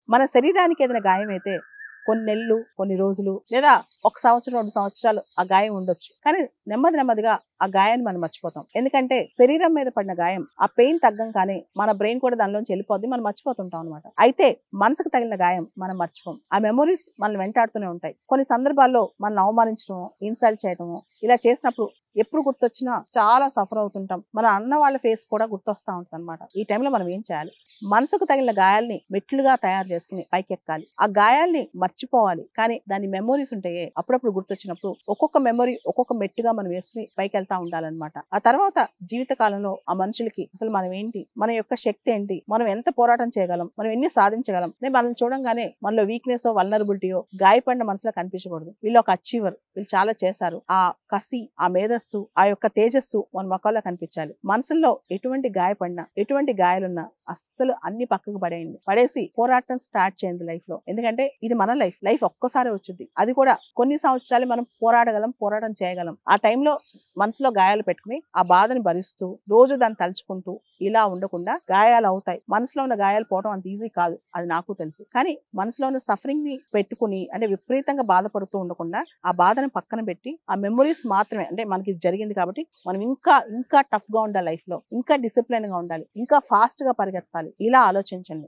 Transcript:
మన శరీరానికి ఏదైనా గాయం అయితే కొన్ని నెలలు, కొన్ని రోజులు లేదా 1 సంవత్సరం, 2 సంవత్సరాలు ఆ గాయం ఉండొచ్చు. కానీ నెమ్మదిగా ఆ గాయాన్ని మనం మర్చిపోతాం. ఎందుకంటే శరీరం మీద పడిన గాయం ఆ పెయిన్ తగ్గంగానే మన బ్రెయిన్ కూడా దానిలోంచి వెళ్ళిపోద్ది. మనం మర్చిపోతుంటాం అనమాట. అయితే మనసుకు తగిలిన గాయం మనం మర్చిపోం. ఆ మెమొరీస్ మనల్ని వెంటాడుతూనే ఉంటాయి. కొన్ని సందర్భాల్లో మనల్ని అవమానించడం, ఇన్సల్ట్ చేయడము ఇలా చేసినప్పుడు ఎప్పుడు గుర్తొచ్చినా చాలా సఫర్ అవుతుంటాం. మన అన్న వాళ్ళ ఫేస్ కూడా గుర్తొస్తా ఉంటుంది అనమాట. ఈ టైంలో మనం ఏం చేయాలి? మనసుకు తగిలిన గాయాల్ని మెట్లుగా తయారు చేసుకుని పైకెక్కాలి. ఆ గాయాల్ని మర్చిపోవాలి. కానీ దాని మెమొరీస్ ఉంటాయే అప్పుడప్పుడు గుర్తొచ్చినప్పుడు ఒక్కొక్క మెమొరీ ఒక్కొక్క మెట్టుగా మనం వేసుకుని పైకి వెళ్తా ఉండాలన్నమాట. ఆ తర్వాత జీవిత కాలంలో ఆ మనుషులకి అసలు మనం ఏంటి, మన యొక్క శక్తి ఏంటి, మనం ఎంత పోరాటం చేయగలం, మనం ఎన్ని సాధించగలం, మనల్ని చూడంగానే మనలో వీక్నెస్ వల్నరబిలిటీయో గాయపడిన మనసులో కనిపించకూడదు. వీళ్ళు ఒక అచీవర్, వీళ్ళు చాలా చేశారు. ఆ కసి, ఆ మేధస్సు, ఆ యొక్క తేజస్సు మన మొక్కల్లో కనిపించాలి. మనసులో ఎటువంటి గాయపడినా, ఎటువంటి గాయాలున్నా అస్సలు అన్ని పక్కకు పడేసి పోరాటం స్టార్ట్ చేయండి లైఫ్ లో. ఎందుకంటే ఇది మన లైఫ్ ఒక్కసారి వచ్చింది. అది కూడా కొన్ని సంవత్సరాలు మనం పోరాటం చేయగలం. ఆ టైంలో మనసులో గాయాలు పెట్టుకుని ఆ బాధని భరిస్తూ రోజు దాన్ని తలుచుకుంటూ ఇలా ఉండకుండా గాయాలు అవుతాయి. మనసులో ఉన్న గాయాలు పోవడం అంత ఈజీ కాదు, అది నాకు తెలుసు. కానీ మనసులో ఉన్న సఫరింగ్ ని పెట్టుకుని అంటే విపరీతంగా బాధపడుతూ ఉండకుండా ఆ బాధని పక్కన పెట్టి ఆ మెమొరీస్ మాత్రమే, అంటే మనకి జరిగింది కాబట్టి మనం ఇంకా టఫ్ గా ఉండాలి లైఫ్ లో, ఇంకా డిసిప్లిన్ గా ఉండాలి, ఇంకా ఫాస్ట్ గా పరిగెత్తాలి, ఇలా ఆలోచించండి.